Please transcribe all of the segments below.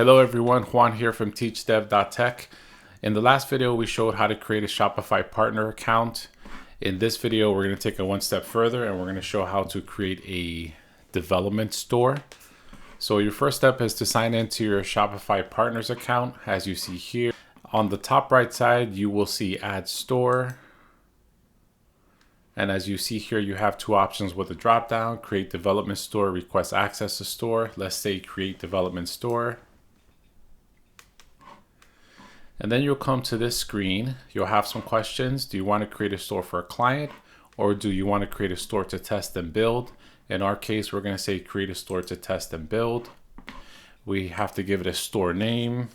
Hello everyone, Juan here from TeachDevTech. In the last video, we showed how to create a Shopify partner account. In this video, we're going to take it one step further and we're going to show how to create a development store. So your first step is to sign into your Shopify partners account. As you see here, on the top right side, you will see add store. And as you see here, you have two options with a drop down: create development store, request access to store. Let's say create development store. And then you'll come to this screen. You'll have some questions. Do you want to create a store for a client, or do you want to create a store to test and build? In our case, we're going to say create a store to test and build. We have to give it a store name.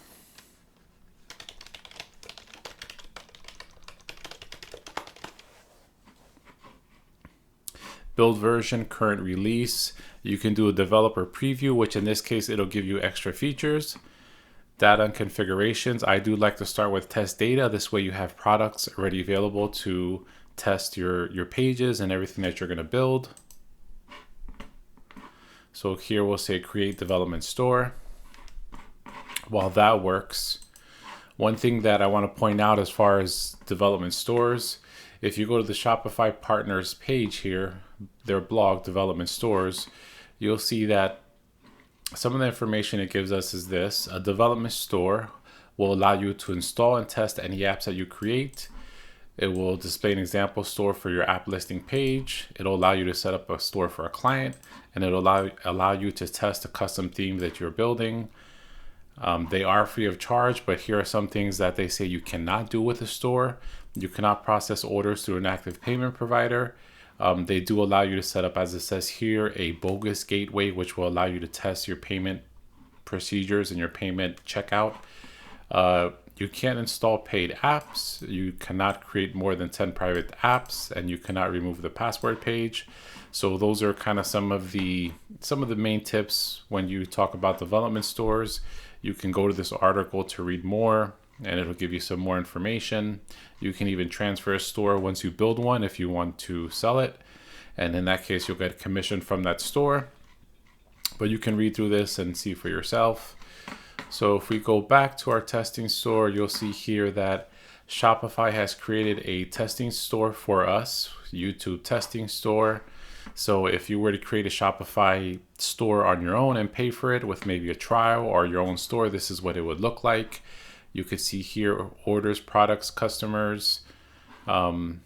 Build version, current release. You can do a developer preview, which in this case, it'll give you extra features. Data and configurations. I do like to start with test data. This way you have products already available to test your pages and everything that you're going to build. So here we'll say create development store. While that works, one thing that I want to point out as far as development stores, if you go to the Shopify partners page here, their blog development stores, you'll see that some of the information it gives us is this: a development store will allow you to install and test any apps that you create. It will display an example store for your app listing page. It'll allow you to set up a store for a client, and it'll allow you to test a custom theme that you're building. They are free of charge, but here are some things that they say you cannot do with a store. You cannot process orders through an active payment provider. They do allow you to set up, as it says here, a bogus gateway, which will allow you to test your payment procedures and your payment checkout. You can't install paid apps. You cannot create more than 10 private apps, and you cannot remove the password page. So those are kind of some of the main tips when you talk about development stores. You can go to this article to read more, and it'll give you some more information. You can even transfer a store once you build one if you want to sell it. And in that case, you'll get a commission from that store. But you can read through this and see for yourself. So if we go back to our testing store, you'll see here that Shopify has created a testing store for us, YouTube testing store. So if you were to create a Shopify store on your own and pay for it with maybe a trial or your own store, this is what it would look like. You could see here orders, products, customers, and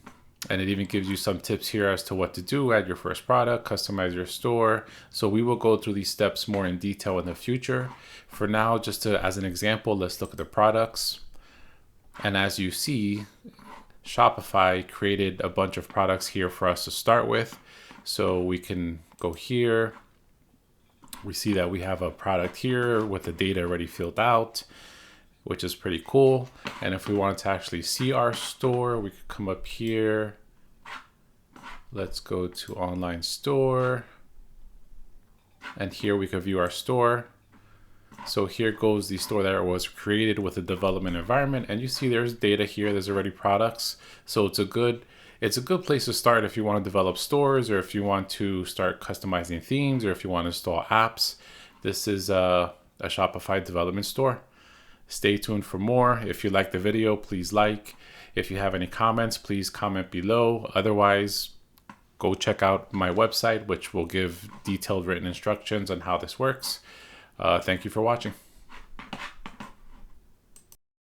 it even gives you some tips here as to what to do. Add your first product, customize your store. So we will go through these steps more in detail in the future. For now, just as an example, let's look at the products. And as you see, Shopify created a bunch of products here for us to start with. So we can go here. We see that we have a product here with the data already filled out, which is pretty cool. And if we wanted to actually see our store, we could come up here. Let's go to online store. And here we could view our store. So here goes the store that was created with a development environment. And you see there's data here, there's already products. So it's a good place to start if you want to develop stores, or if you want to start customizing themes, or if you want to install apps. This is a Shopify development store. Stay tuned for more. If you like the video, please like. If you have any comments, please comment below. Otherwise, go check out my website, which will give detailed written instructions on how this works. Thank you for watching.